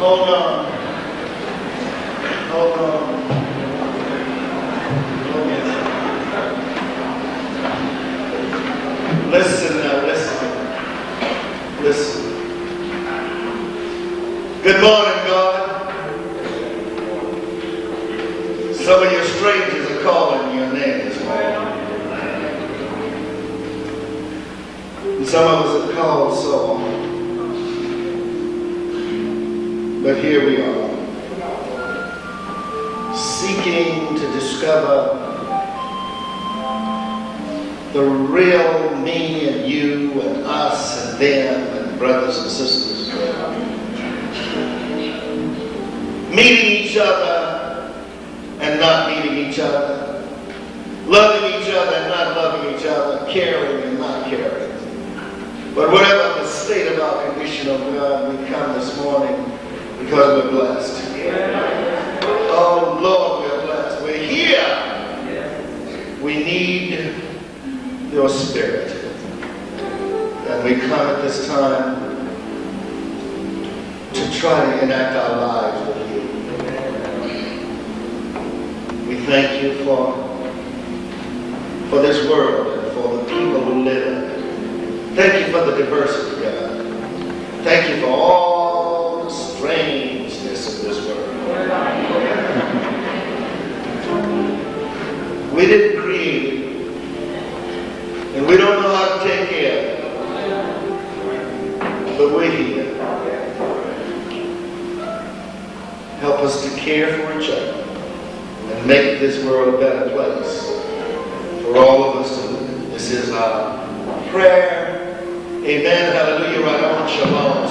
Hold on. Hold on. Listen now, listen. Listen. Good morning, God. Some of your strangers are calling your name this morning. And some of us have called so long. But here we are, seeking to discover the real me and you and us and them and brothers and sisters. Meeting each other and not meeting each other. Loving each other and not loving each other. Caring and not caring. But whatever the state of our condition, of God, we come this morning because we're blessed. Oh Lord, we're blessed. We're here. We need your Spirit. And we come at this time to try to enact our lives with you. We thank you for this world and for the people who live in it. Thank you for the diversity, God. Thank you for all the strangeness of this world. We didn't create it. And we don't know how to take care of it. But we're here. Help us to care for each other and make this world a better place for all of us to live. This is our prayer. Amen. Hallelujah. Right on. Shalom.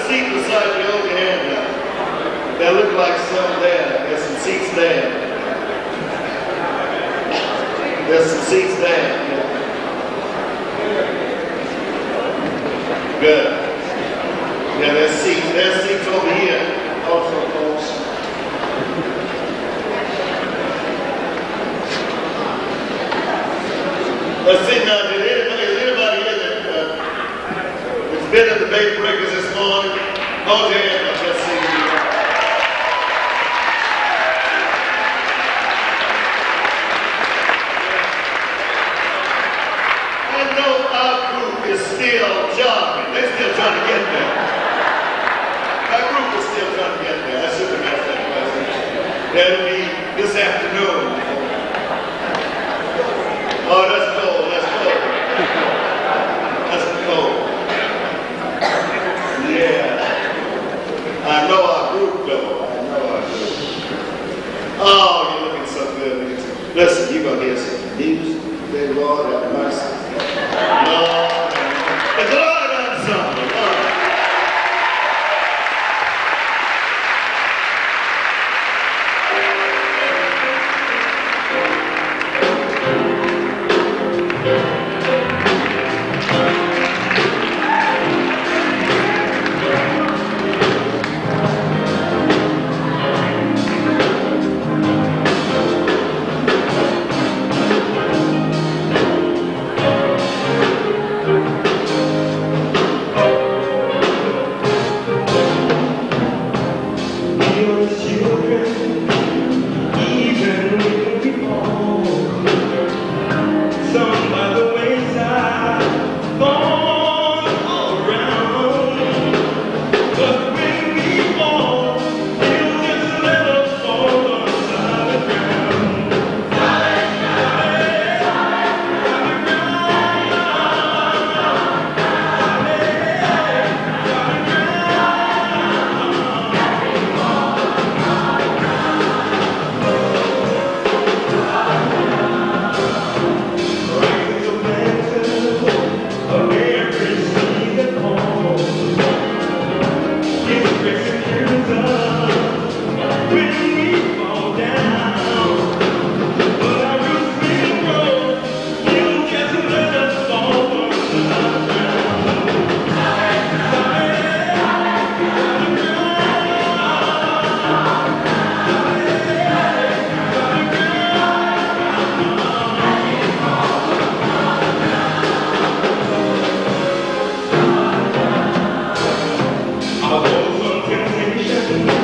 seat beside you, hold your hand up. There look like some there. There's some seats there. There's some seats there. Good. Yeah, there's seats over here. Also, folks. Let's see now, is anybody here that's been at the Baby Breakers this morning? Hold your hand up, let's see. I know our group is still jogging. They're still trying to get there. Our group is still trying to get there. I should have asked that question. That'll be this afternoon. Oh, that's cold. That's cold. That's cold. Yeah. I know our group, though. I know our group. Oh, you're looking so good. Listen, you're going to hear some music. Dear Lord, have mercy. Lord, it's a lot of something. I was on temptation.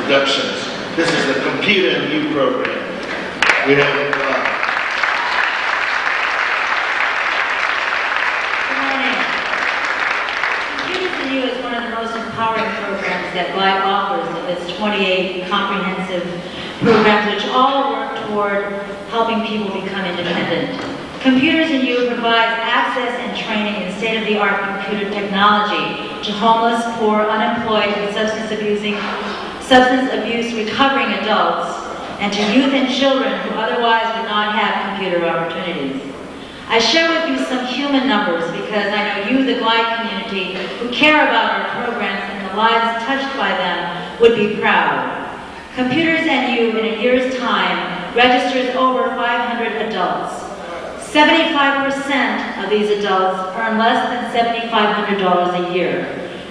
introductions. This is the Computer and You program. We have Good morning. Computers and You is one of the most empowering programs that GLIDE offers of its 28 comprehensive programs, which all work toward helping people become independent. Computers and You provides access and training in state-of-the-art computer technology to homeless, poor, unemployed, and substance abuse recovering adults, and to youth and children who otherwise would not have computer opportunities. I share with you some human numbers because I know you, the GLIDE community, who care about our programs and the lives touched by them, would be proud. Computers and You, in a year's time, registers over 500 adults. 75% of these adults earn less than $7,500 a year.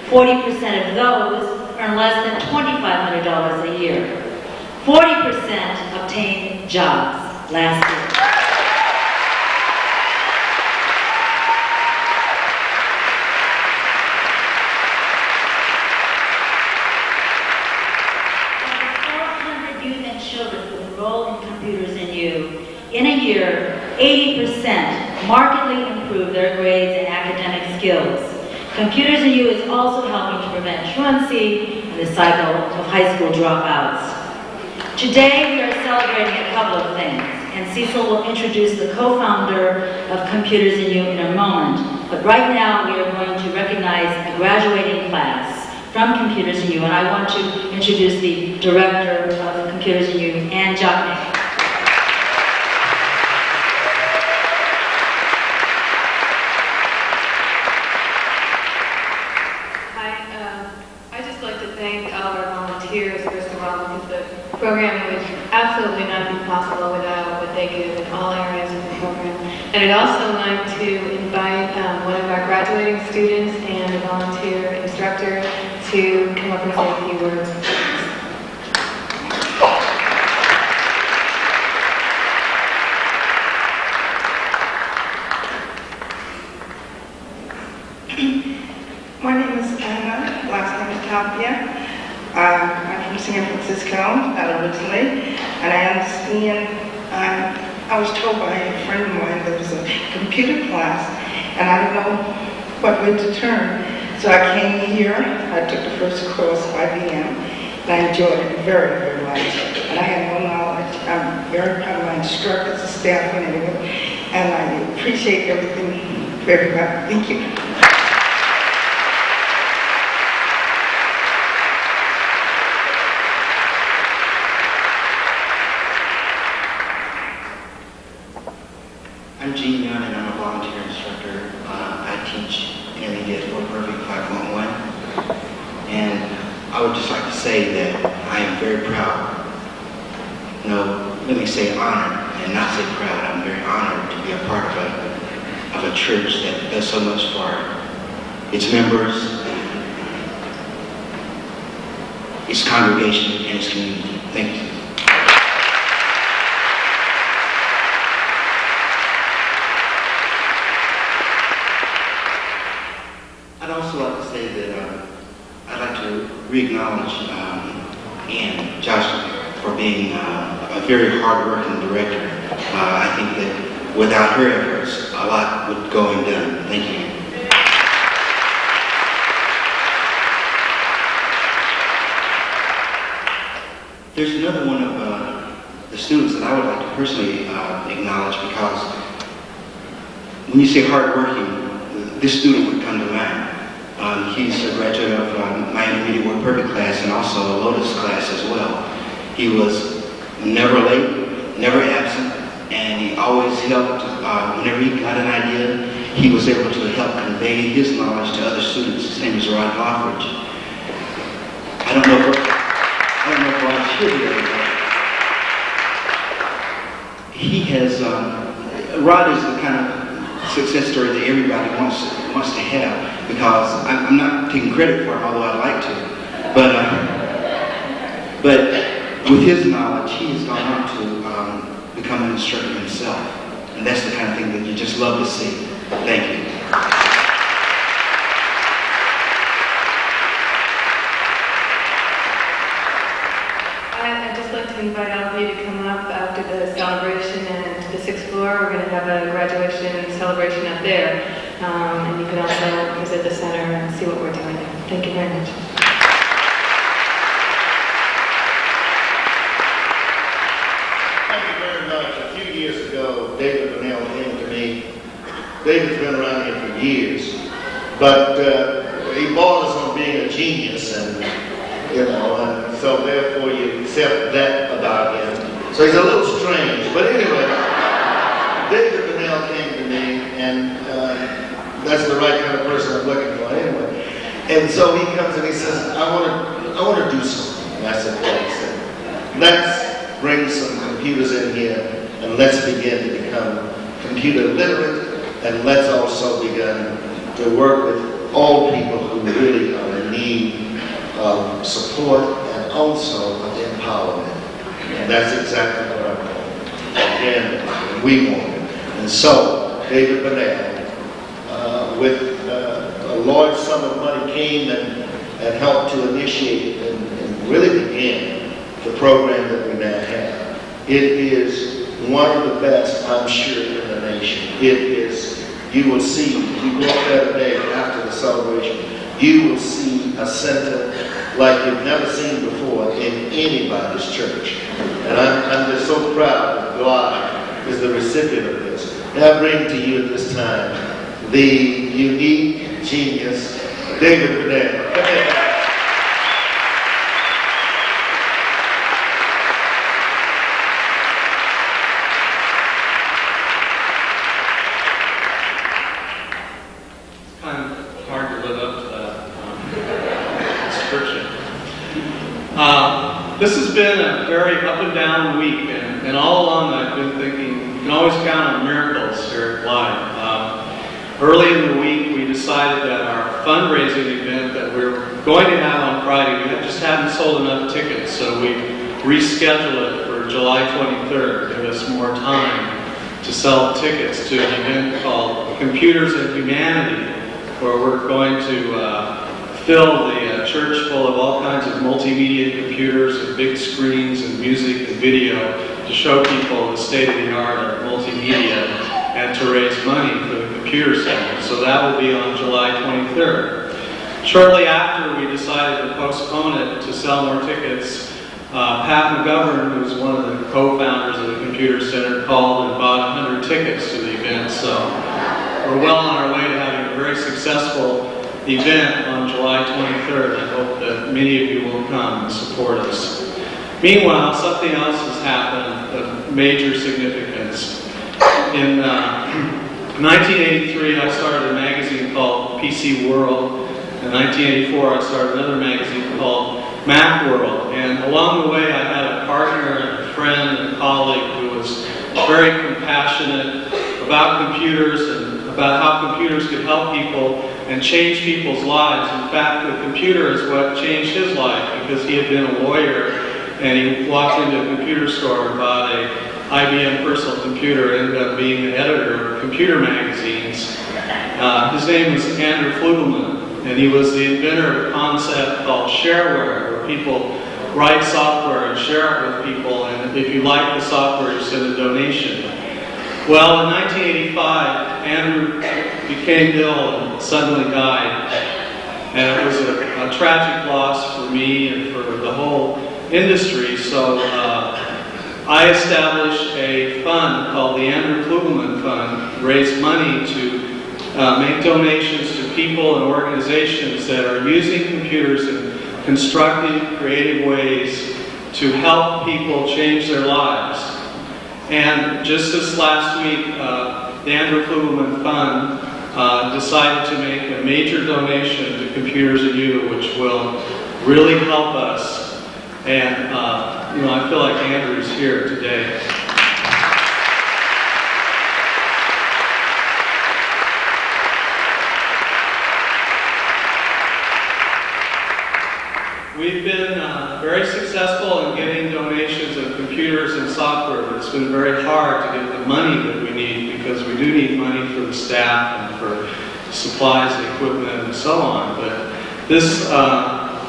40% of those earn less than $2,500 a year. 40% obtain jobs last year. Computers and You. In a year, 80% markedly improve their grades and academic skills. Computers and You is also helping to prevent truancy and the cycle of high school dropouts. Today, we are celebrating a couple of things, and Cecil will introduce the co-founder of Computers and You in a moment. But right now, we are going to recognize a graduating class from Computers and You, and I want to introduce the director of Computers and You, Ann Jocknick. I'd just like to thank all our volunteers, first of all, because the program would absolutely not be possible without what they give in all areas of the program. And I'd also like to invite one of our graduating students and a volunteer instructor to come up and say a few words. My name is Anna, last name is Tapia. I'm from San Francisco, originally, and I understand, I was told by a friend of mine there was a computer class, and I didn't know what way to turn. So I came here, I took the first course, IBM, and I enjoyed it very, very much. And I had no knowledge. I'm very proud of my instructors, the staff, and everything, and I appreciate everything very much. Thank you. I'm Gene Young, and I'm a volunteer instructor. I teach intermediate Work Perfect 5.1, and I would just like to say that I am very proud. No, let me say honored, and not say proud. I'm very honored to be a part of a church that does so much for its members, its congregation, and its community. Thank you. I'd also like to say that I'd like to re-acknowledge Ann Joshua for being a very hard-working director. I think that without her efforts, a lot would go undone. Thank you. There's another one of the students that I would like to personally acknowledge, because when you say hard-working, this student would come to mind. He's a graduate of my intermediate Work Perfect class and also a Lotus class as well. He was never late, never absent, and he always helped. Whenever he got an idea, he was able to help convey his knowledge to other students. His name is Rod Loffridge. I don't know if Rod's here today, but he has, Rod is the kind of success story that everybody wants to have, because I'm not taking credit for it, although I'd like to. But with his knowledge, he has gone on to become an instructor himself, and that's the kind of thing that you just love to see. Thank you. invite all of you to come up after the celebration and to the 6th floor. We're going to have a graduation celebration up there. And you can also visit the center and see what we're doing there. Thank you very much. Thank you very much. A few years ago, David Brunnel came to me. David's been around here for years, but he borders on being a genius, and and so therefore you accept that about him. So he's a little strange, but anyway, David Brunnel came to me, and that's the right kind of person I'm looking for anyway. And so he comes and he says, I want to do something. And I said, well, he said, let's bring some computers in here, and let's begin to become computer literate, and let's also begin to work with all people who really are in need of support and also of empowerment. And that's exactly what I'm doing. Again, we want it. And so, David Brunnel, with a large sum of money, came and helped to initiate and really begin the program that we now have. It is one of the best, I'm sure, in the nation. It is, you will see, if you go there today after the celebration, you will see a center like you've never seen before in anybody's church. And I'm just so proud that God is the recipient of this. Now I bring to you at this time the unique genius, David Brunnel. This has been a very up and down week, and all along I've been thinking you can always count on miracles here at Live. Early in the week we decided that our fundraising event that we're going to have on Friday, we just hadn't sold enough tickets, so we rescheduled it for July 23rd to give us more time to sell tickets to an event called Computers and Humanity, where we're going to fill the church full of all kinds of multimedia computers and big screens and music and video to show people the state-of-the-art of multimedia and to raise money for the computer center. So that will be on July 23rd. Shortly after, we decided to postpone it to sell more tickets. Pat McGovern, who's one of the co-founders of the computer center, called and bought 100 tickets to the event. So we're well on our way to having a very successful event on July 23rd. I hope that many of you will come and support us. Meanwhile, something else has happened of major significance. In 1983, I started a magazine called PC World. In 1984, I started another magazine called Mac World. And along the way, I had a partner, and a friend, and a colleague who was very compassionate about computers and about how computers could help people and change people's lives. In fact, the computer is what changed his life, because he had been a lawyer and he walked into a computer store and bought a IBM personal computer, ended up being the editor of computer magazines. His name was Andrew Flugelman, and he was the inventor of a concept called shareware, where people write software and share it with people, and if you like the software, you send a donation. Well, in 1985, Andrew became ill and suddenly died. And it was a tragic loss for me and for the whole industry. So I established a fund called the Andrew Flugelman Fund, raise money to make donations to people and organizations that are using computers in constructive, creative ways to help people change their lives. And just this last week, the Andrew Flugelman Fund decided to make a major donation to Computers and You, which will really help us. And I feel like Andrew's here today. We've been very successful in getting donations of computers and software, but it's been very hard to get the money that we need, because we do need money for the staff and for supplies and equipment and so on. But this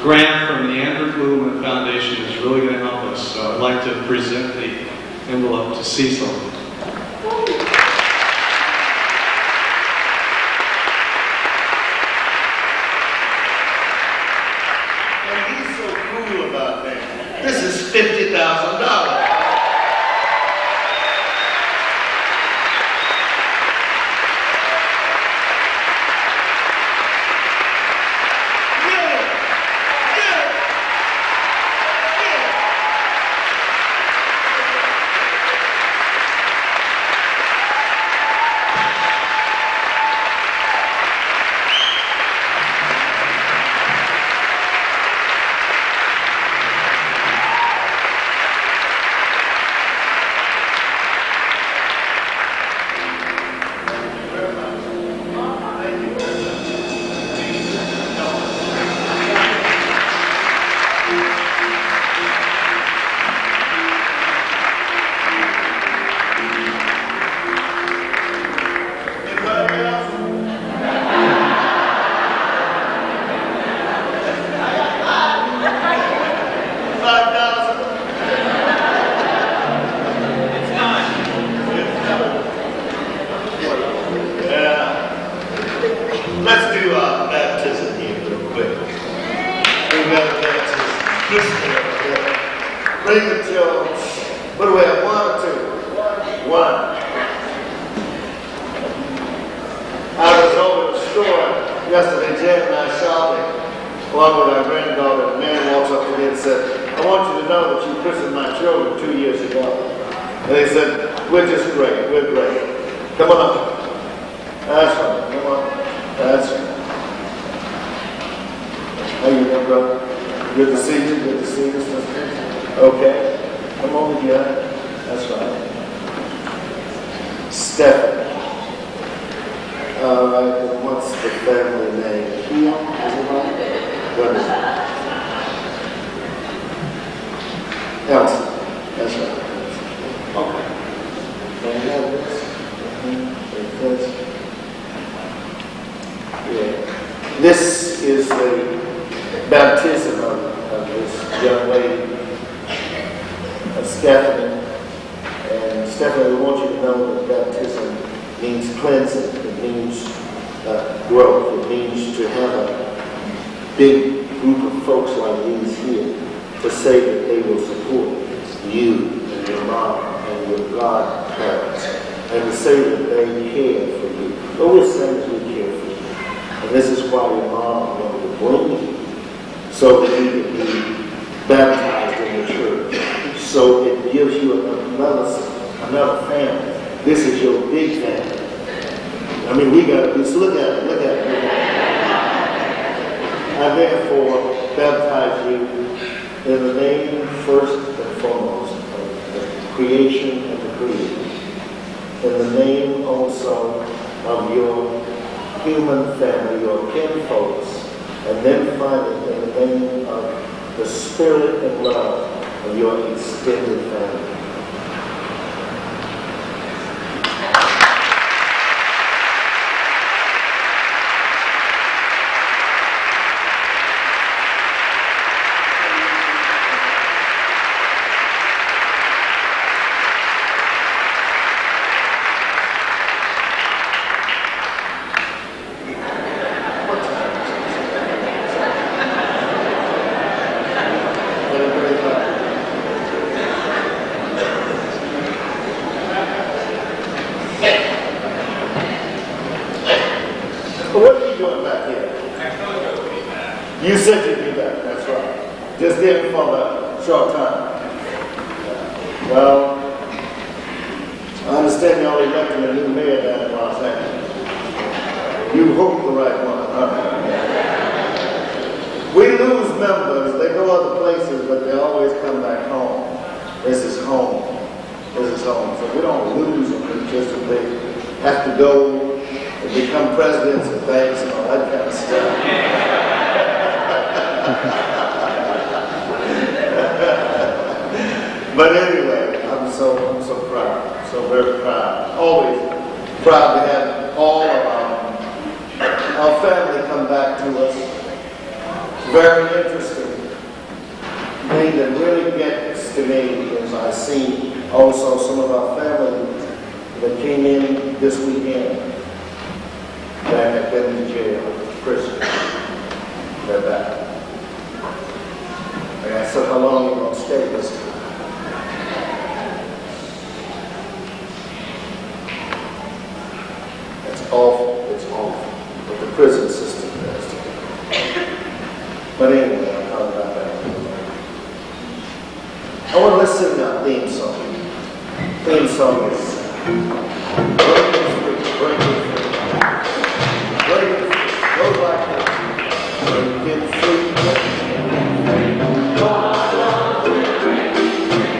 grant from the Andrew Flugelman Foundation is really going to help us. us. So I'd like to present the envelope to Cecil. And he's so cool about that. This is $50,000. Let's do our baptism here real quick. We've got a baptism. Listen here. Bring the children. What do we have? 1 or 2? 1. I was over at the store yesterday, Jen and I shopping, along with our granddaughter. The man walks up to me and said, I want you to know that you christened my children 2 years ago. And they said, we're just great. We're great. Come on up. That's right. Come on. That's right. How you doing, brother? Good to see you. Good to see you, sister. Okay. Come over here. That's right. Stephanie. All right. And what's the family name? Kia? Is it right? What is it? Elsie. That's right. Okay. Can you have this? Like this. Yeah. This is the baptism of this young lady, Stephanie. And Stephanie, we want you to know that baptism means cleansing. It means growth. It means to have a big group of folks like these here to say that they will support you and your mom and your godparents, and to say that they care for you. But we're saying that we care for you. And this is why your mom wanted to bring you, so that you could be baptized in the church. So it gives you another family. This is your big family. I mean, we got to just look at it, look at it. I therefore baptize you in the name, first and foremost, of the creation and the creator. In the name also of your human family, your kinfolks, and then finally in the name of the spirit and love of your extended family. What are you doing back here? You said you'd be back, that's right. Just there for a short time. Well, I understand y'all elected a new mayor down in Los Angeles. You hope the right one, huh? We lose members, they go other places, but they always come back home. This is home. This is home. So we don't lose them, it's just that they have to go and become presidents of banks and all that kind of stuff. But anyway, I'm so proud, so very proud. Always proud to have all of our family come back to us. Very interesting. Made them really get to me as I see also some of our family that came in this weekend that had been in jail, prison. They're back. And I said, how long are you going to stay this time? It's awful what the prison system does to people. But anyway, I'll talk about that. I want to sing our theme song. Theme song is Breaking Free, Breaking Free. Breaking Free, goes like this. Breaking free, breaking free. God, we're breaking free.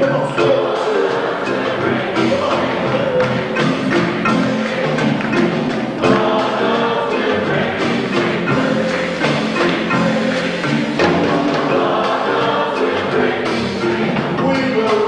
Come on, fellas. Come on. We will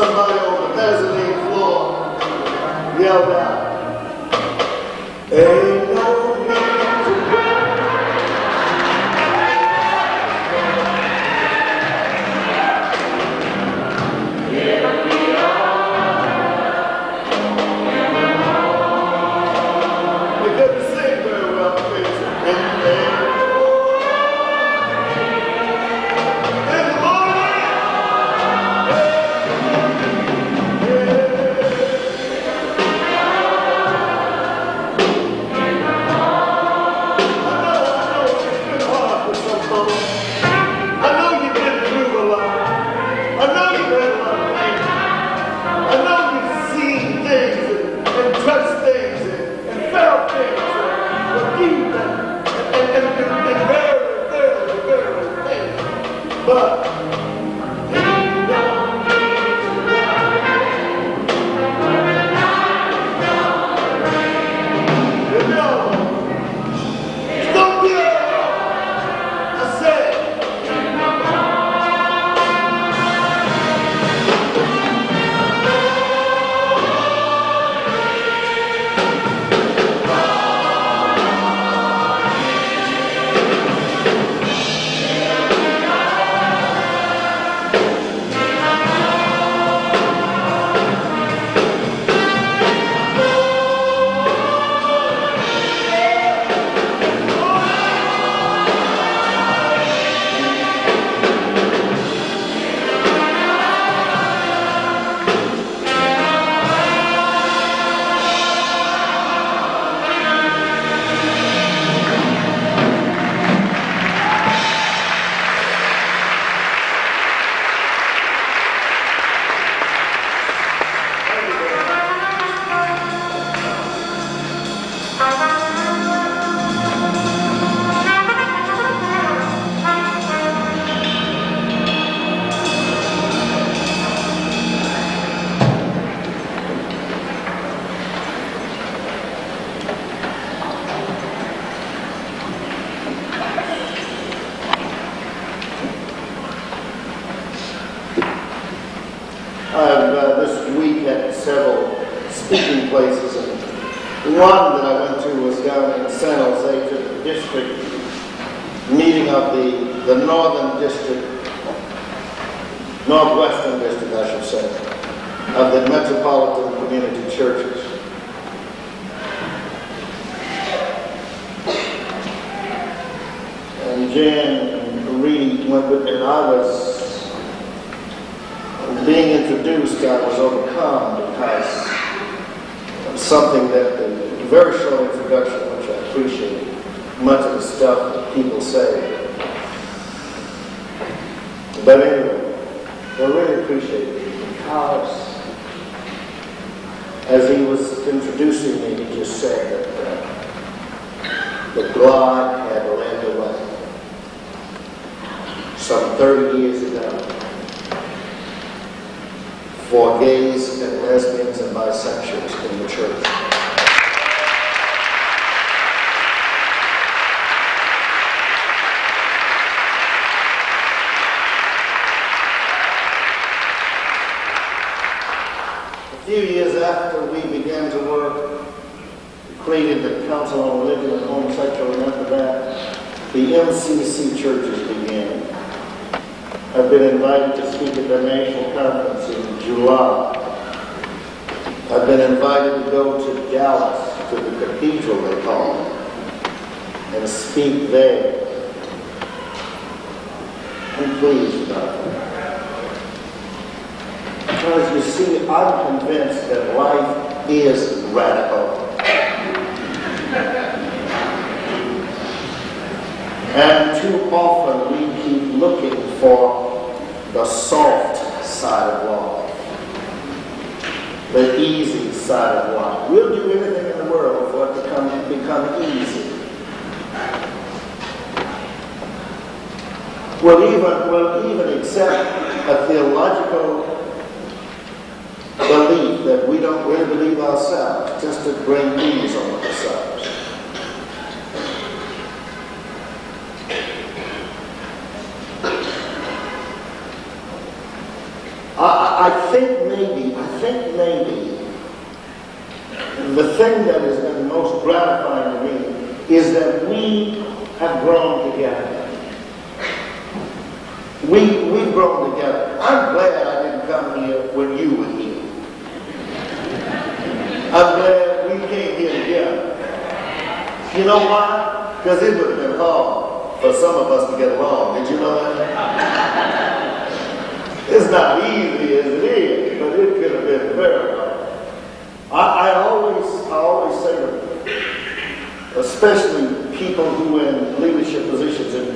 somebody on the mezzanine floor yelled out, "Ain't no need to cry." They couldn't sing very well, please. In the morning. But don't be I said. I've this week had several speaking places, and one that I went to was down in San Jose to the district meeting of the Northern District, Northwestern District, I should say, of the Metropolitan Community Churches. And Jan Reed went with me, and I was being introduced, I was overcome because of something that the very short introduction, which I appreciate, much of the stuff that people say. But anyway, I really appreciate it because as he was introducing me, he just said that God had led the way some 30 years ago for gays and lesbians and bisexuals in the church. A few years after we began to work, we created the Council on Religion and Homosexual, and after that, the MCC churches began. I've been invited to speak at the national conference in July. I've been invited to go to Dallas, to the cathedral they call it, and speak there. I'm pleased about that. Because you see, I'm convinced that life is radical. And too often we keep looking for the soft side of life, the easy side of life. We'll do anything in the world for it to become easy. We'll even accept a theological belief that we don't really believe ourselves, just to bring ease on ourselves. I think think maybe the thing that has been most gratifying to me is that we have grown together. We've grown together. I'm glad I didn't come here when you were here. I'm glad we came here together. You know why? Because it would have been hard for some of us to get along. Did you know that? It's not easy as it is, but it could have been very hard. I always say to especially people who are in leadership positions and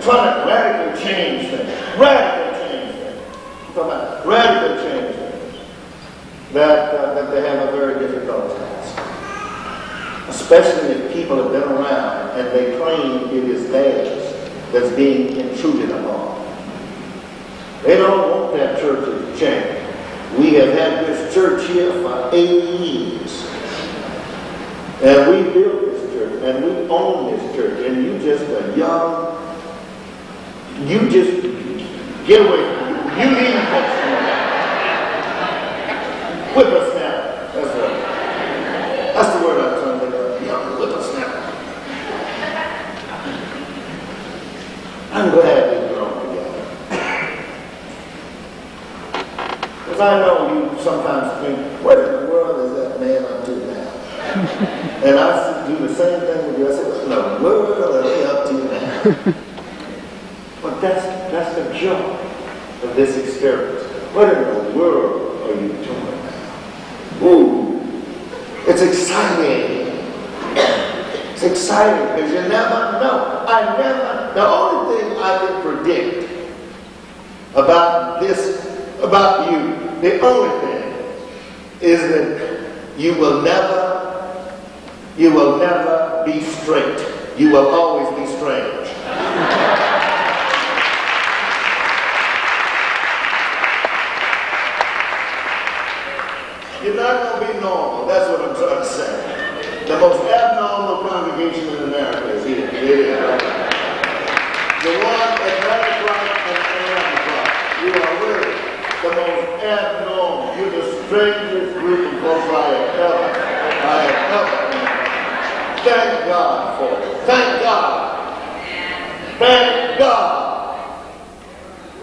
trying to radically change things. I'm talking about radical change things. That they have a very difficult task. Especially if people have been around and they claim it is theirs that's being intruded upon. They don't want that church to change. We have had this church here for 80 years. And we built this church, and we own this church, and you just a young, you just get away from it. You need folks. Whippersnapper. That's right. That's the word I was trying to think of. Young whippersnapper. I'm glad we've grown together. Because I know you sometimes think, what in the world is that man up to now? And I do the same thing with you. I say, what in the world are they up to now? But that's the joy of this experience. What in the world are you doing now? Ooh, it's exciting. It's exciting because you never know. The only thing I can predict about you, the only thing is that you will never be straight. You will always be strange. You're not going to be normal. That's what I'm trying to say. The most abnormal congregation in America is here. It is. The one at 9 o'clock and 11 o'clock. You are really the most abnormal. You're the strangest group of folks I have ever met. Thank God for it. Thank God. Thank God.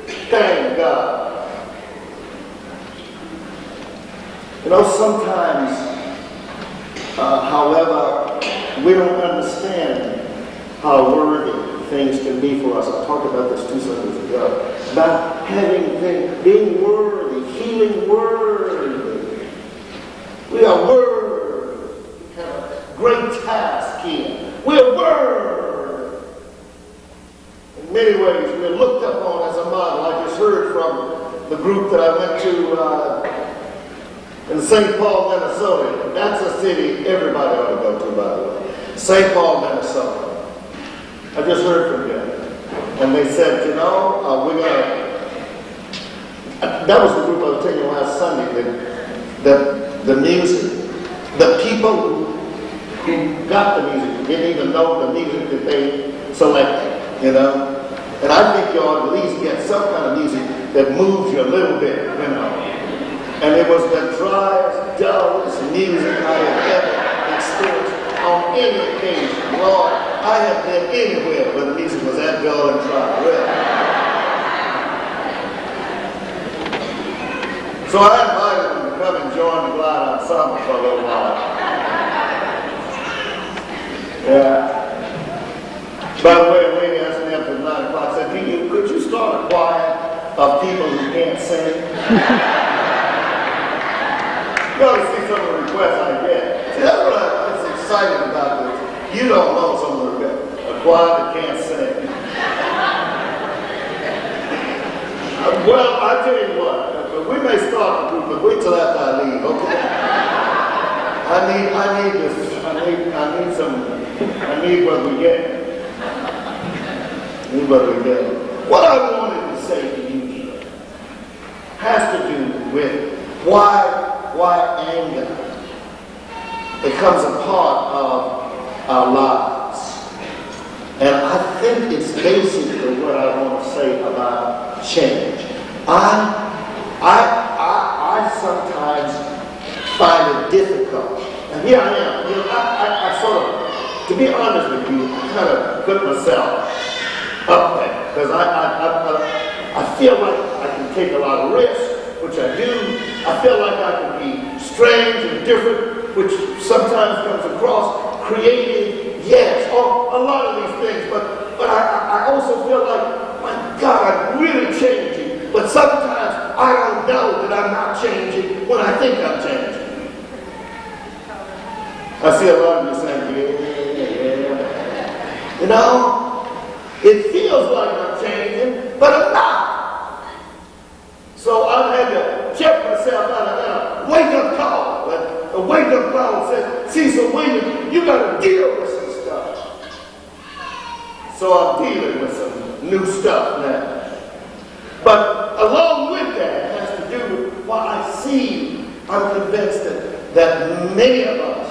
Thank God. You know, sometimes, however, we don't understand how worthy things can be for us. I talked about this 2 Sundays ago. About being worthy, feeling worthy. We are worthy. We have a great task here. We're worthy. In many ways, we're looked upon as a model. I just heard from the group that I went to in St. Paul, Minnesota. That's a city everybody ought to go to, by the way. St. Paul, Minnesota. I just heard from them. And they said, you know, we're going to... That was the group I was telling you last Sunday, the music. The people who got the music didn't even know the music that they selected, you know. And I think you ought to at least get some kind of music that moves you a little bit, you know. And it was the driest, dullest music I have ever experienced on any occasion. Lord, I have been anywhere where the music was that dull and dry, really. So I invited them to come and join the Glide Ensemble for a little while. Yeah. By the way, a lady asked me after 9 o'clock, said, could you start a choir of people who can't sing? You ought to see some of the requests I get. See, that's what I'm excited about this. You don't know some of the requests. A choir that can't sing. Well, I tell you what, we may start the group, but wait till after I leave, okay? I need this. I need what we get. What I wanted to say to you here has to do with why anger becomes a part of our lives. And I think it's basically what I want to say about change. I sometimes find it difficult. And here I am. You know, I sort of, to be honest with you, I kind of put myself up there because I feel like I can take a lot of risks, which I do. I feel like I can be strange and different, which sometimes comes across creative, yes, or a lot of these things. But I also feel like, my God, I'm really changing. But sometimes I don't know that I'm not changing when I think I'm changing. I see a lot of you saying, yeah. You know, it feels like I'm changing, but I'm not. So I've had to check myself out of a wake-up call. A wake-up call said, Cecil Williams, you got to deal with some stuff. So I'm dealing with some new stuff now. But along with that has to do with what I see. I'm convinced that many of us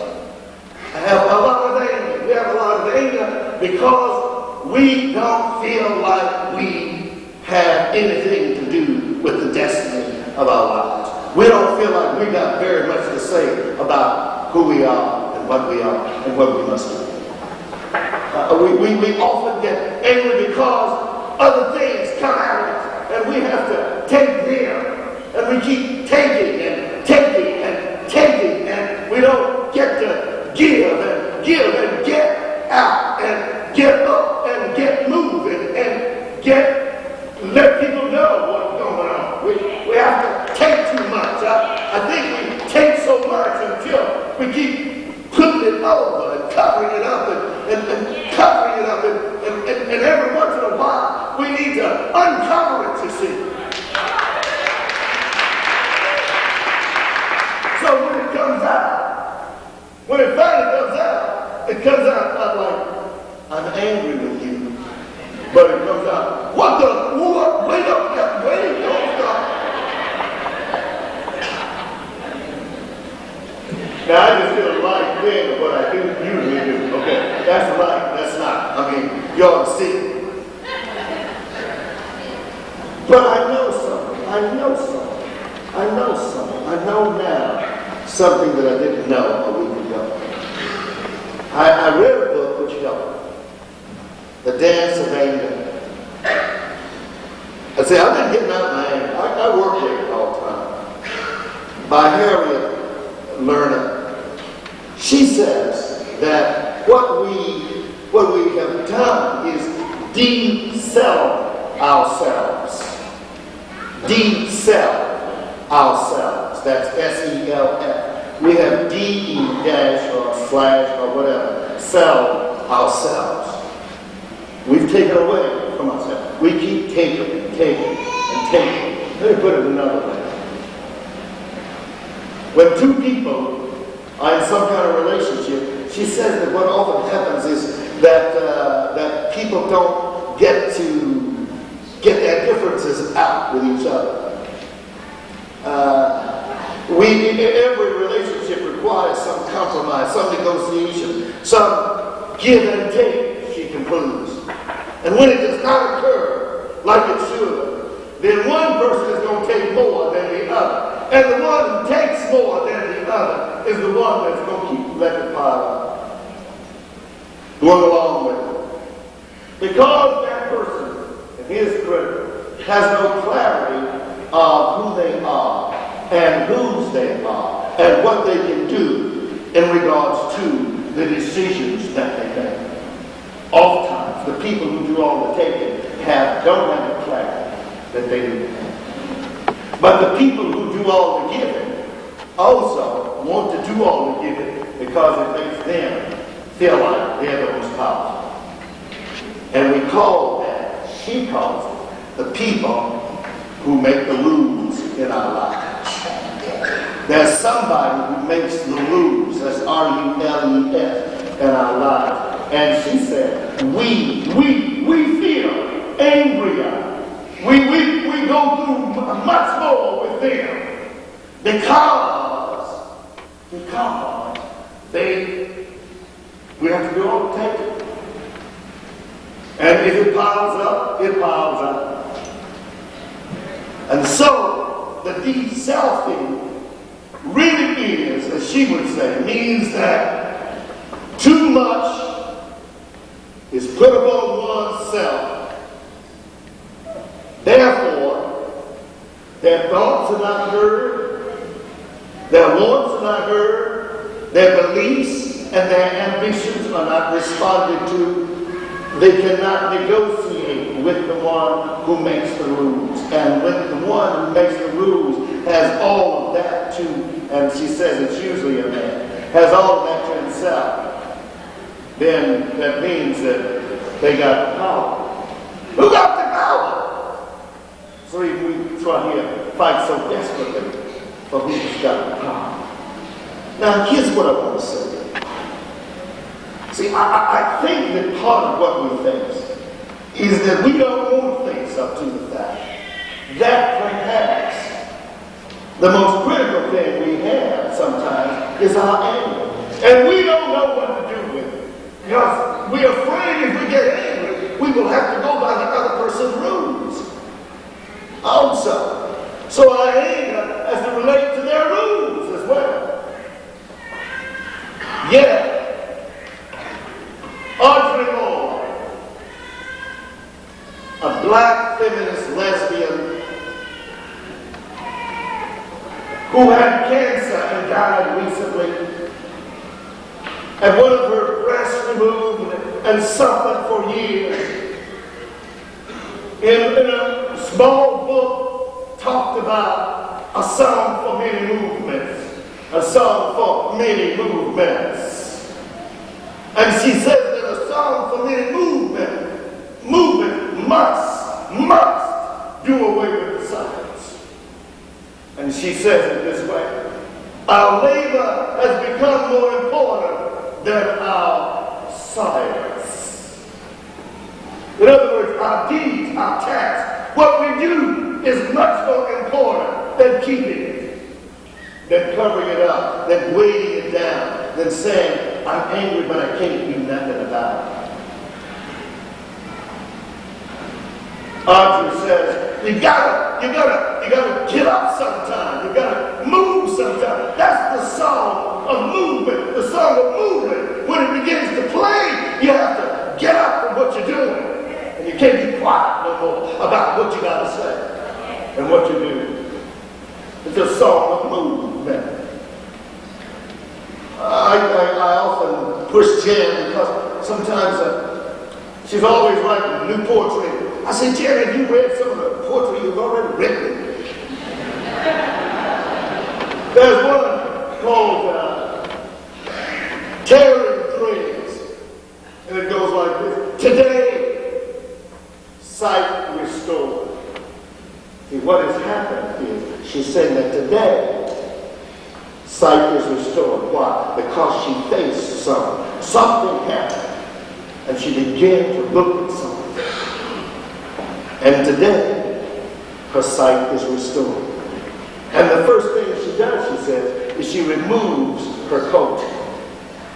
have a lot of anger. We have a lot of anger because we don't feel like we have anything to do with the destiny of our lives. We don't feel like we got very much to say about who we are and what we are and what we must do. We often get angry because other things come at us and we have to take them, and we keep taking and taking and taking, and we don't get to give and get out and get up and get moving and let people know what's going on. We have to take too much. I think we take so much until we keep putting it over and covering it up and covering it up and every once in a while we need to uncover it, you see. So when it comes out, when it finally comes out, it comes out not like I'm angry with you, but it comes out, what? Wait up, don't stop. Now I just did a light thing of what I usually do. Okay, that's right, that's not. I mean, you ought to see it. But I know something. I know now something that I didn't know a week ago. I read a book which helped. The Dance of Anger. I say, I've been getting out of my anger. I work with it all the time. By Harriet Lerner. She says that what we have done is de-self ourselves. De-self ourselves. That's S-E-L-F. We have D-E- or slash or whatever. Self ourselves. We've taken away from ourselves. We keep taking and taking and taking. Let me put it another way. When two people are in some kind of relationship, she says that what often happens is that people don't get to get their differences out with each other. Every relationship requires some compromise, some negotiation, some give and take, she concludes. And when it does not occur like it should, then one person is going to take more than the other. And the one who takes more than the other is the one that's going to keep letting it pile up. Going along with it. Because that person, and here's critical, has no clarity of who they are and whose they are and what they can do in regards to the decisions that they make. Oftentimes, the people who do all the taking don't have the clarity that they do have. But the people who do all the giving also want to do all the giving because it makes them feel like they're the most powerful. And we call that, she calls it, the people who make the rules in our lives. There's somebody who makes the rules, that's R-U-L-E-S, in our lives. And she said, we feel angrier. We go through much more with them because we have to do all the taking. And if it piles up, it piles up. And so the de-selfing she would say, means that too much is put upon oneself. Therefore, their thoughts are not heard, their wants are not heard, their beliefs and their ambitions are not responded to. They cannot negotiate with the one who makes the rules. And when the one who makes the rules has all of that to, and she says it's usually a man, has all of that to himself, then that means that they got the power. Who got the power? So we try here to fight so desperately for who's got the power. Now here's what I want to say. See, I think that part of what we face is that we don't want to face up to the fact that perhaps the most critical thing we have sometimes is our anger. And we don't know what to do with it. Because we're afraid if we get angry, we will have to go by the other person's rules also. So our anger has to relate to their rules as well. Yet, Audrey Moore, a black feminist lesbian who had cancer and died recently, had one of her breasts removed and suffered for years. In a small book, talked about a song for many movements, a song for many movements. And she says that a song for many movement must do away with the silence. And she says it this way: our labor has become more important than our silence. In other words, our deeds, our tasks, what we do is much more important than keeping it, than covering it up, than weighting it down, than saying, I'm angry but I can't do nothing about it. Audrey says, you gotta get up sometime. You gotta move sometime. That's the song of movement. The song of movement. When it begins to play, you have to get up from what you're doing. And you can't be quiet no more about what you gotta say and what you do. It's a song of movement. I often push Jen because sometimes she's always writing new poetry. I say, Jen, have you read some of the poetry you've already written? There's one called Tearing Threads, and it goes like this. Today, sight restored. See, what has happened is she's saying that today, sight is restored. Why? Because she faced something. Something happened. And she began to look at something. And today, her sight is restored. And the first thing she does, she says, is she removes her coat.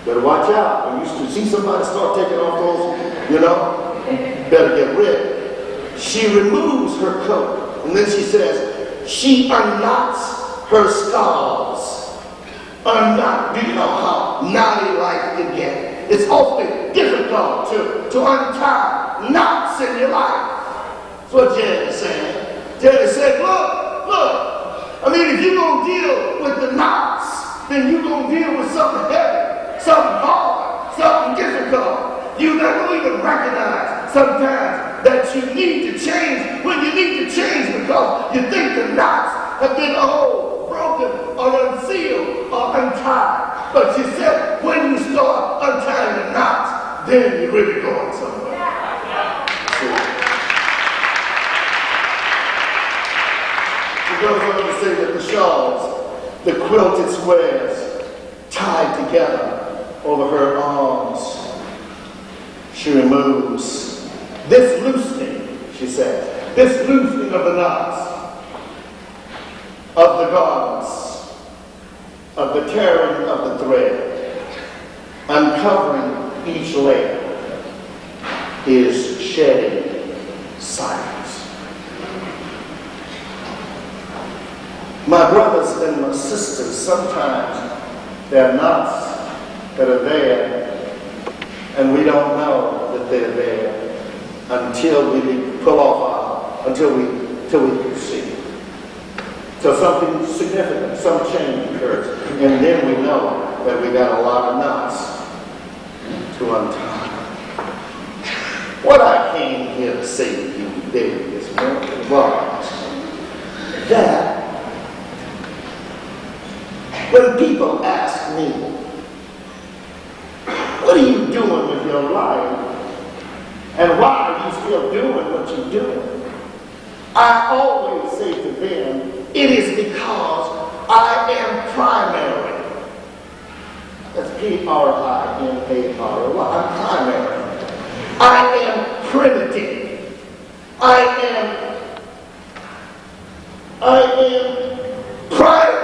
Better watch out. When you see somebody start taking off clothes, better get rid. She removes her coat. And then she says, she unknots her scarves. Unknot. Do you know how knotty life can get? It's awfully difficult to untie knots in your life. That's what Jen is saying. Jen is saying, look. I mean, if you're going to deal with the knots, then you're going to deal with something heavy, something hard, something difficult. You never even recognize sometimes that you need to change when you need to change because you think the knots have been broken or unsealed or untied. But she said, when you start untying the knots, then you're really going somewhere. She goes on to say that the shawls, the quilted squares, tied together over her arms, she removes this loosening, she says, this loosening of the knots, of the garments, of the tearing of the thread, uncovering each layer, is shedding silence. My brothers and my sisters, sometimes There are knots that are there, and we don't know that they're there until we pull off until we see. So something significant, some change occurs, and then we know that we got a lot of knots to untie. What I came here to say to you today this morning was that when people ask me, what are you doing with your life? And why are you still doing what you're doing? I always say to them, it is because I am primary. That's P-R-I-M-A-R-Y. I'm primary. I am primitive. I am primal.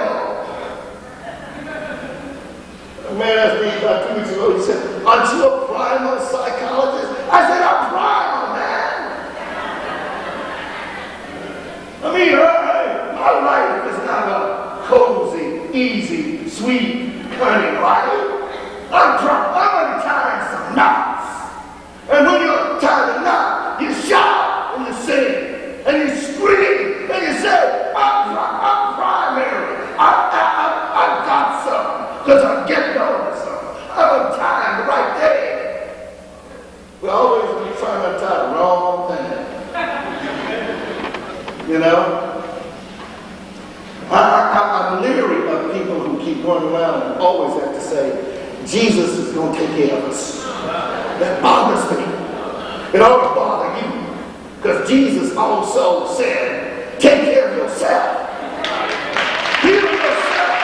A man asked me about 2 weeks ago, he said, aren't you a primal psychologist? I said, I'm primal, man. I mean, my life is not a cozy, easy, sweet kind of life. I'm untying some knots. And when you're untying a knot, you shout and you sing and you scream and you say, I'm primary. I've got some because I'm getting over some. I'm untying the right thing. We always trying to untie the wrong thing. You know? I'm leery of people who keep going around and always have to say, Jesus is going to take care of us. That bothers me. It ought to bother you. Because Jesus also said, take care of yourself. Heal yourself.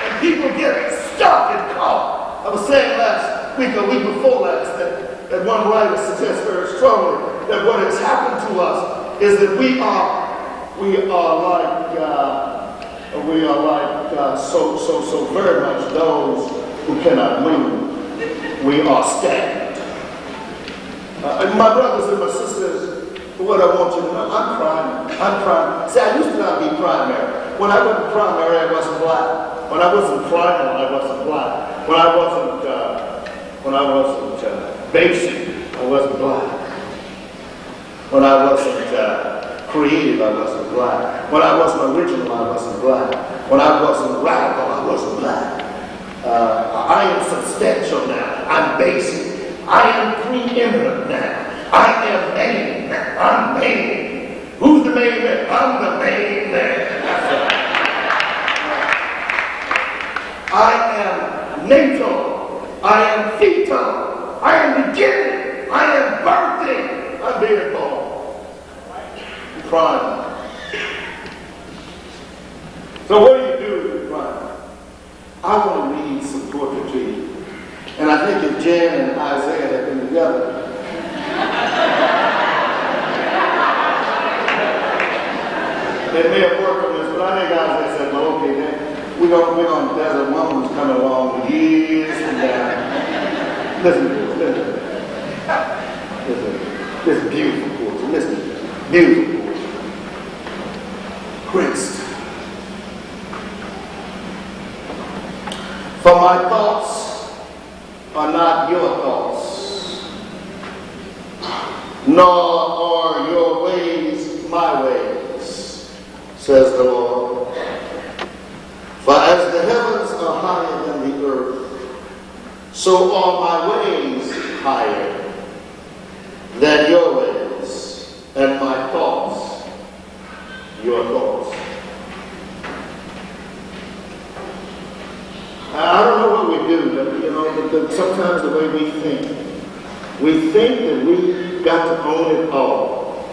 And people get stuck and caught. I was saying last week, or week before last, that one writer suggests very strongly that what has happened to us is that we are so very much those who cannot move. We are stagnant. My brothers and my sisters, what I want you to know, I'm primary. See, I used to not be primary. When I wasn't primary, I wasn't black. When I wasn't primal, I wasn't black. When I wasn't basic, I wasn't black. When I wasn't creative, I wasn't black. When I wasn't original, I wasn't black. When I wasn't radical, I wasn't black. I am substantial now. I'm basic. I am preeminent now. I am main. I'm main. Who's the main man? I'm the main man. I am natal. I am fetal. I am beginning. I am birthing. I'm being born. Prime. So what do you do with prime? I want to read some poetry to you. And I think if Jan and Isaiah had been together, they may have worked on this, but I think Isaiah said, well, okay, then we're going there's a woman who's coming along with years from now. Listen to this. This is beautiful poetry. Listen to this. Beautiful poetry. Christ. For my thoughts are not your thoughts, nor are your ways my ways, says the Lord. For as the heavens are higher than the earth, so are my ways higher than your ways, and my thoughts your thoughts. I don't know what we do, but sometimes the way we think that we got to own it all.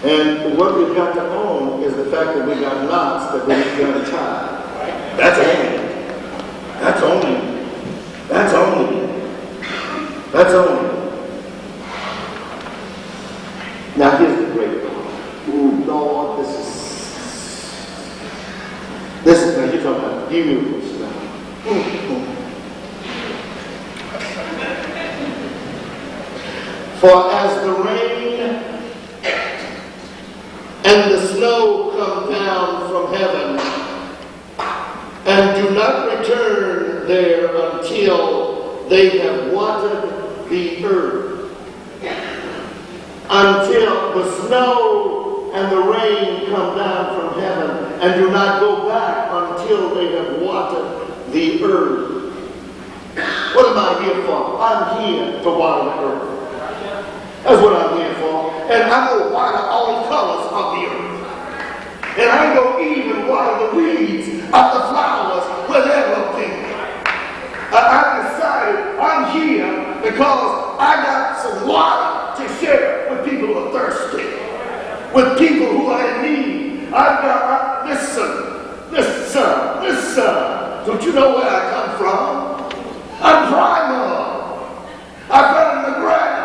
And what we've got to own is the fact that we got knots that we've got to tie. That's owning it. That's owning it. That's owning it. That's owning it. Now here's the great part. Ooh, Lord, this is now you're talking about beautiful stuff. For as the rain and the snow come from heaven and do not return there until they have watered the earth, until the snow and the rain come down from heaven, and do not go back until they have watered the earth. What am I here for? I'm here to water the earth. That's what I'm here for. And I'm going to water all colors of the earth. And I'm going to even water the weeds of the flowers where they're located. I decided I'm here because I got some water to share with people who are thirsty, with people who are in need. Listen. Don't you know where I come from? I'm primal. I fell in the ground.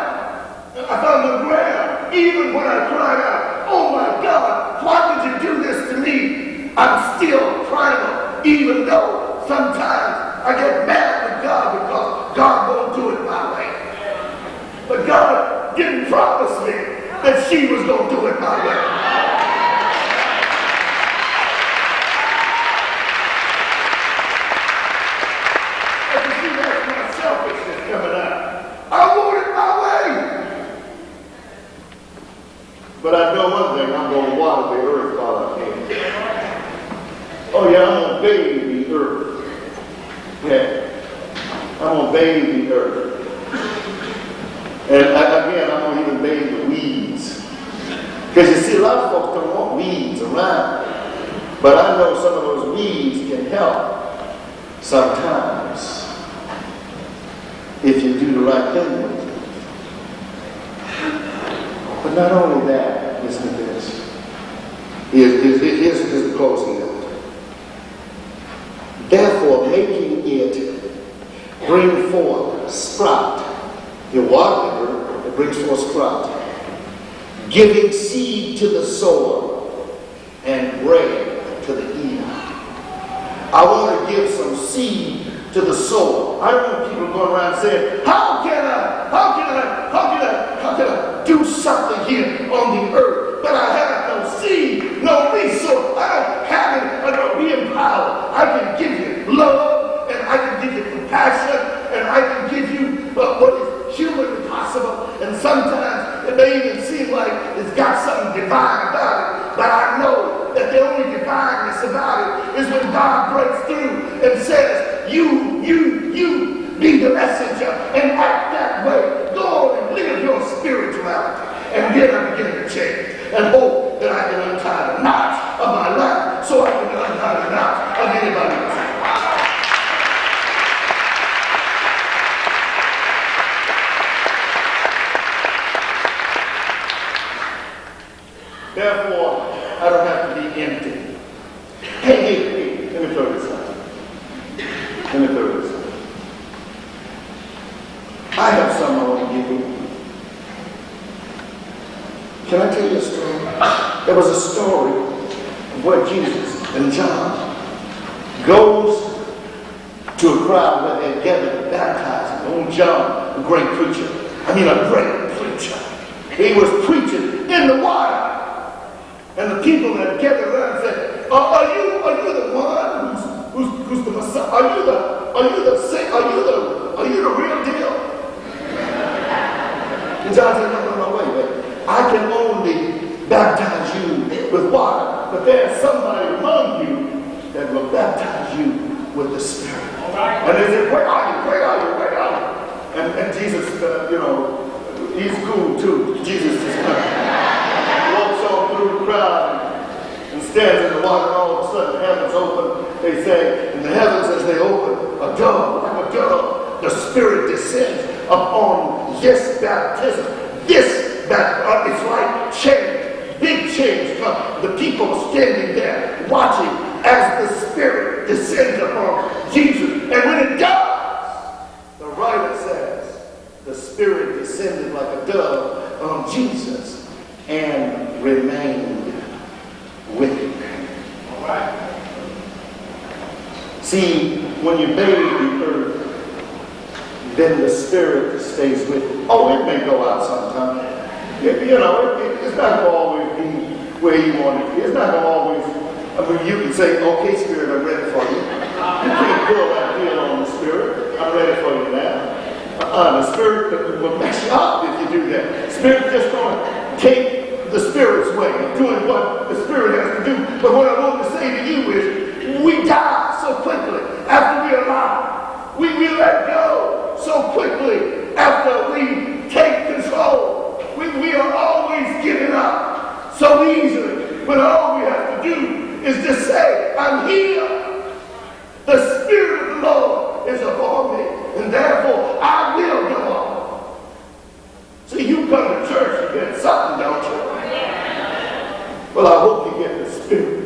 Even when I cried out, oh my God, why did you do this to me? I'm still primal, even though sometimes I get mad with God because God won't do it my way. But God didn't promise me that she was going to do it my way. Coming out. I want it my way. But I know one thing, I'm going to water the earth while I'm here. Oh yeah, I'm going to bathe the earth. Yeah. I'm going to bathe the earth. And again, I'm going to even bathe the weeds. Because you see, a lot of folks don't want weeds around. But I know some of those weeds can help sometimes, if you do the right thing with it. But not only that, listen to this. Here's the closing note. Therefore, making it bring forth sprout. You water the earth, it brings forth sprout. Giving seed to the sower and bread to the eater. I want to give some seed to the soul. I don't want people going around saying, how can I do something here on the earth? But I have no seed, no resource. I don't have it. I don't be empowered. I can give you love, and I can give you compassion, and I can give you what is humanly possible. And sometimes it may even seem like it's got something divine about it. But I know that the only divineness about it is when God breaks through and says, you be the messenger and act that way. Go on and live your spirituality. And then I begin to change and hope that I can untie the knots of my life so I can untie the knots of anybody else. Therefore, I don't have to be empty. Hey, let me throw this out. I have something I want to give you. Can I tell you a story? There was a story of where Jesus and John goes to a crowd where they're gathered to baptize him. Old John, a great preacher. A great preacher. He was preaching in the water. And the people that gathered around said, are you the one who's the Messiah? Are you the real deal? And John said, no, wait. I can only baptize you with water, but there's somebody among you that will baptize you with the Spirit. And they said, where are you? And Jesus, he's cool too. Jesus just walks on through the crowd and stands in the water, and all of a sudden the heavens open. They say, in the heavens as they open, like a dove, the Spirit descends upon this baptism. It's like change, big change. The people are standing there watching as the Spirit descends upon Jesus. And when it does, the writer says, the Spirit descended like a dove on Jesus and remained with him. All right. See, when you bathe the earth, then the Spirit stays with you. Oh, it may go out sometime. It's not going to always be where you want it to be. It's not going to always I mean, you can say, okay, Spirit, I'm ready for you. You can't pull that deal on the Spirit. I'm ready for you now. The Spirit will mess you up if you do that. Spirit's just going to take the Spirit's way of doing what the Spirit has to do. But what I want to say to you is, we die so quickly after we allow. We let go so quickly after we take control. We are always giving up so easily when all we have to do is just say, I'm here. The Spirit of the Lord is upon me, and therefore I will go on. See, you come to church to get something, don't you? Well, I hope you get the Spirit.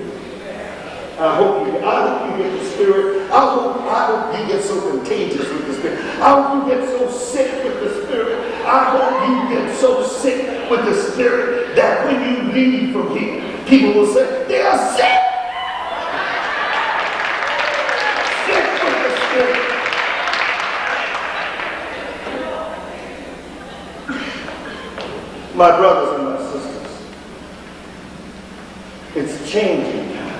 I hope you get the Spirit. I hope you get so contagious with the Spirit. I hope you get so sick with the Spirit. I hope you get so sick with the Spirit that when you leave from here, people will say, they are sick. Sick with the Spirit. My brothers and my sisters, it's changing time.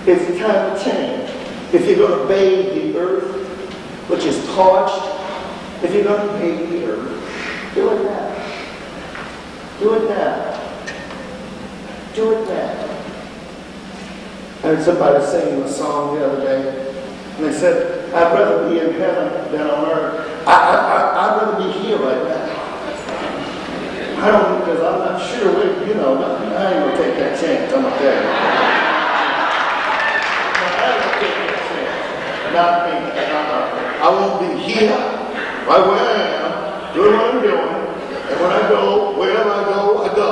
It's time to change. If you're going to bathe the earth, which is parched, if you're going to bathe the earth, do it now. Do it now. Do it now. I heard somebody singing a song the other day, and they said, I'd rather be in heaven than on earth. I'd rather be here right now. I don't, because I'm not sure, I ain't going to take that chance, I'm going to tell you. Not me. I won't be here, right where I am, doing what I'm doing, and when I go, wherever I go, I go.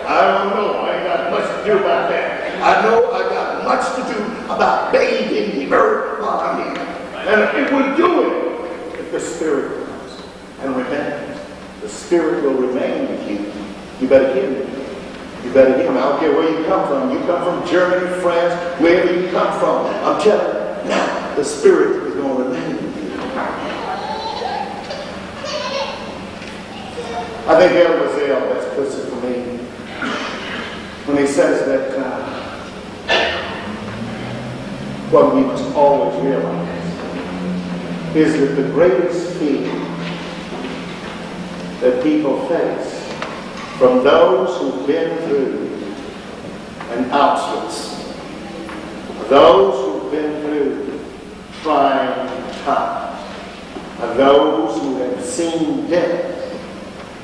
I don't know. I ain't got much to do about that. I know I got much to do about bathing the earth while I'm here. And if we do it, if the Spirit comes and repent, the Spirit will remain with you. You better hear me. You better hear me. I don't care where you come from. You come from Germany, France, wherever you come from. I'm telling you. Now, the Spirit is going to remain with you. I think that was the best person for me when he says that what we must always realize is that the greatest fear that people face from those who've been through an Auschwitz, those who've been through trying times, and those who have seen death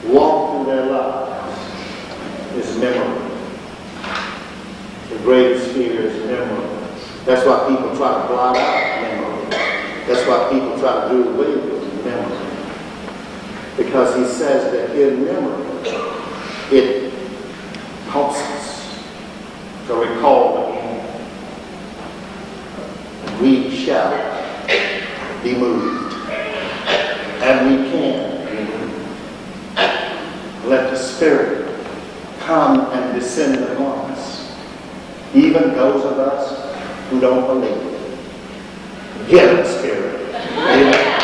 walk through their lives is memory. The greatest fear is memory. That's why people try to blot out memory. That's why people try to do away with memory. Because he says that in memory, it helps us to recall again. We shall be moved. And we can be moved. Let the Spirit come and descend upon us. Even those of us who don't believe it. Get the Spirit. Amen.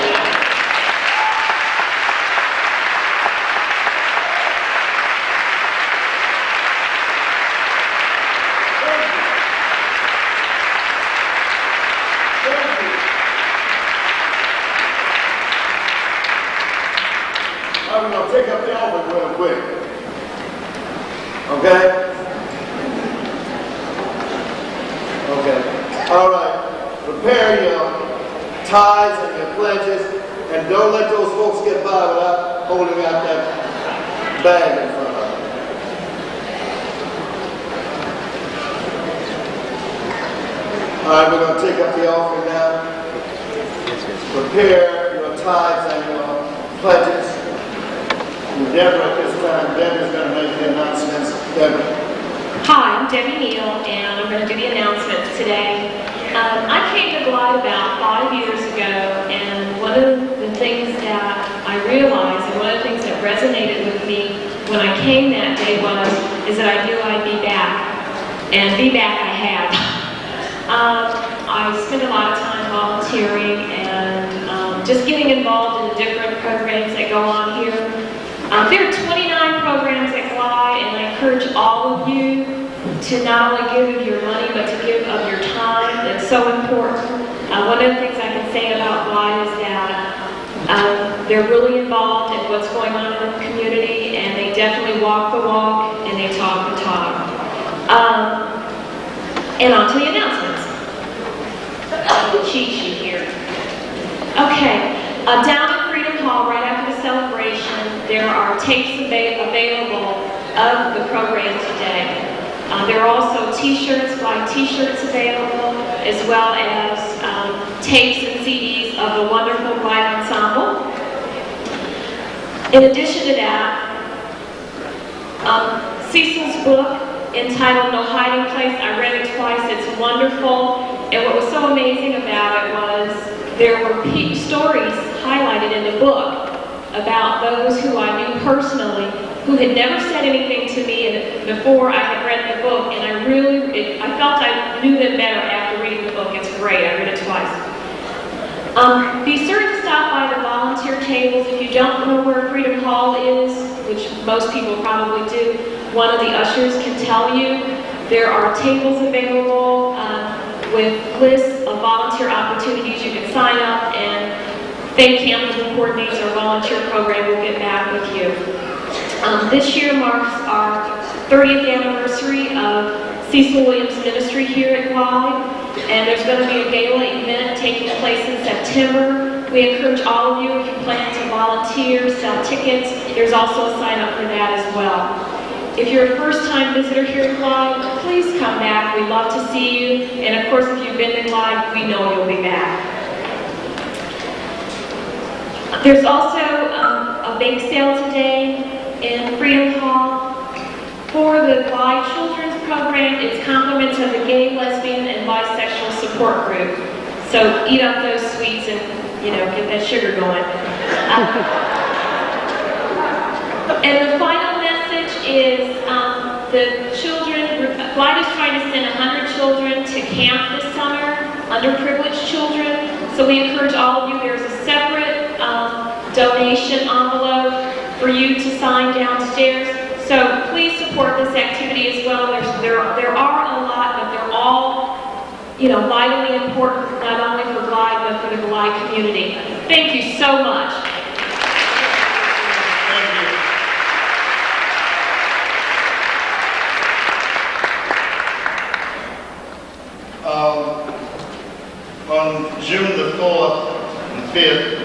I'm going to take up the offering real quick. Okay? Okay. All right. Prepare your tithes and your pledges, and don't let those folks get by without holding out that bag in front of them. All right, we're going to take up the offering now. Prepare your tithes and your pledges. Deborah, at this time, Deborah's going to make the announcements. Deborah. Hi, I'm Debbie Neal, and I'm going to do the announcements today. I came to Glide about 5 years ago, and one of the things that I realized, and one of the things that resonated with me when I came that day is that I knew I'd be back, and be back I have. I spent a lot of time volunteering and just getting involved in the different programs that go on here. There are 29 programs at Glide, and I encourage all of you to not only give of your money, but to give of your time. That's so important. One of the things I can say about Glide is that they're really involved in what's going on in the community, and they definitely walk the walk, and they talk the talk. And on to the announcements. Cheat sheet here. Okay, down at Freedom Hall, right after the celebration, there are tapes available of the program today. There are also t-shirts, Glide t-shirts available, as well as tapes and CDs of the wonderful Glide Ensemble. In addition to that, Cecil's book entitled No Hiding Place, I read it twice, it's wonderful. And what was so amazing about it was there were stories highlighted in the book about those who I knew personally who had never said anything to me before I had read the book, and I felt I knew them better after reading the book. It's great. I read it twice. Be certain to stop by the volunteer tables. If you don't know where Freedom Hall is, which most people probably do, one of the ushers can tell you. There are tables available with lists of volunteer opportunities. You can sign up, and Faith Campbell, who coordinates our volunteer program, will get back with you. This year marks our 30th anniversary of Cecil Williams' ministry here at Glide, and there's going to be a gala event taking place in September. We encourage all of you, if you plan to volunteer, sell tickets, there's also a sign up for that as well. If you're a first-time visitor here at Glide, please come back. We'd love to see you, and of course, if you've been to Glide, we know you'll be back. There's also a bake sale today in Freedom Hall for the Glide Children's Program. It's compliments of the gay, lesbian, and bisexual support group. So eat up those sweets and, get that sugar going. And the final message is the children, Glide is trying to send 100 children to camp this summer, underprivileged children. So we encourage all of you, there's a separate donation envelope for you to sign downstairs. So please support this activity as well. There are a lot, but they're all, vitally important, not only for Glide, but for the Glide community. Thank you so much. On June the 4th and 5th,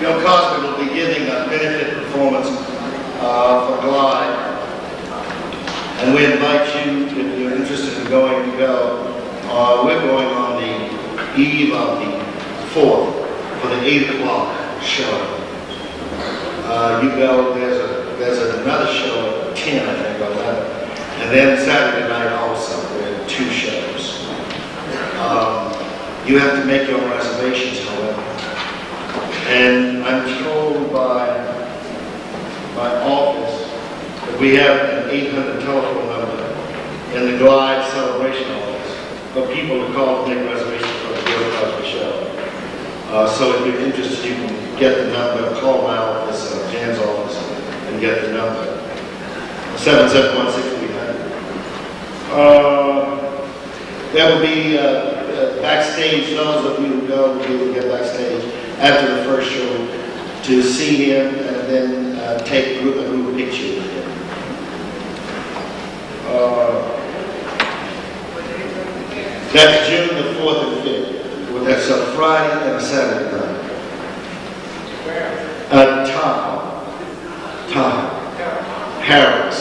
Bill Cosby will be giving a benefit performance for Glide. And we invite you, if you're interested in going, to go. We're going on the eve of the 4th for the 8 o'clock show. You go, there's another show at 10, I think, or 11. And then Saturday night also, there are 2 shows. You have to make your own reservations, however. And I'm told by my office that we have an 800 telephone number in the Glide celebration office for people to call to make reservations for the Bill Cosby show. So if you're interested, you can get the number, call my office, Jan's office, and get the number. 771-6300. There will be backstage, those of you who go will be able to get backstage after the first show to see him and then take a group picture with him. That's June the 4th and 5th. Well, that's a Friday and a Saturday night. Harris.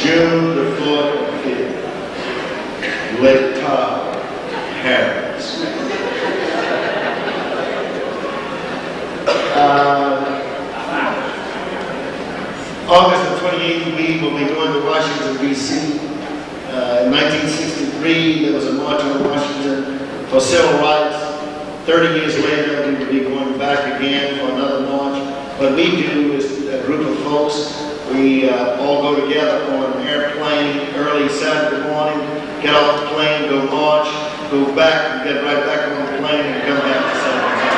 June the 4th and 5th. Lake Tahoe, Harris. August the 28th, we will be going to Washington, D.C. In 1963, there was a march on Washington for civil rights. 30 years later, we will be going back again for another march. What we do is a group of folks, we all go together on an airplane early Saturday morning, get off the plane, go march, go back, and get right back on the plane and come back to San Francisco.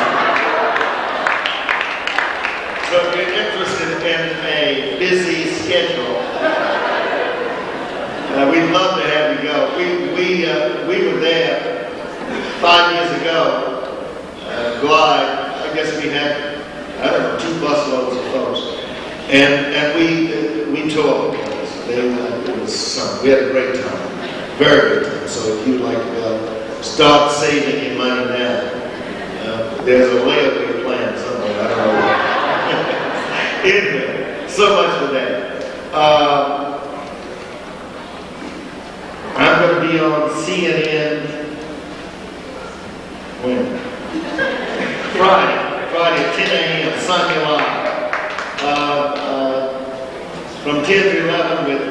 busy schedule. We'd love to have you go. We were there 5 years ago. Glide, I guess we had, I don't know, 2 busloads of folks. And we toured the place. It was we had a great time. Very good time. So if you'd like to go, start saving your money now. There's a layaway plan somewhere. I don't know. Anyway, so much for that. I'm going to be on CNN when? Friday at 10 a.m. Sunday Live. From 10 to 11 with,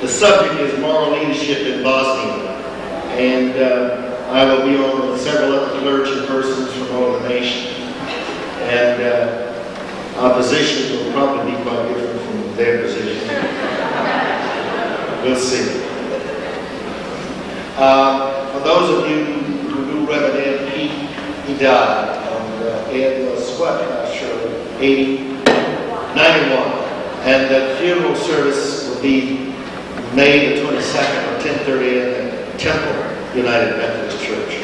the subject is moral leadership in Bosnia. And I will be on with several other clergy persons from all the nation. And our positions will probably be quite different from their positions. We'll see. For those of you who knew Reverend Ed Pete, he died. Ed was what, Shirley? 91. And the funeral service will be May the 22nd at 10:30 at the Temple United Methodist Church.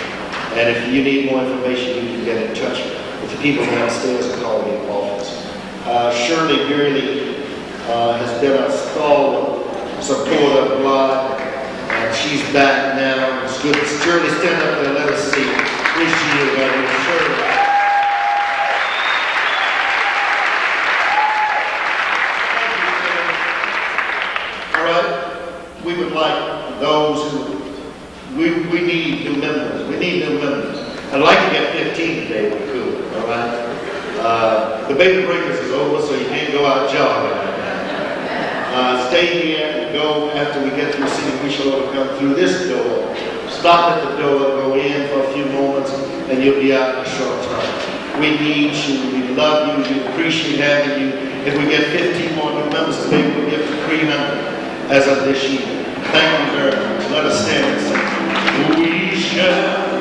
And if you need more information, you can get in touch with the people downstairs and call me in the office. Shirley Gurley has been a stalwart supporter of God. She's back now. It's good. Shirley, stand up there and let us see. Appreciate it, Shirley. All right. We would like those who we need new members. We need new members. I'd like to get 15 today if we could. All right. The baby breakfast is over, so you can't go out jogging right now. Stay here and go after we get through singing. We shall come through this door. Stop at the door, go in for a few moments, and you'll be out in a short time. We need you. We love you. We appreciate having you. If we get 15 more new members today, we'll get to 300 as of this year. Thank you very much. Let us stand and sing. We shall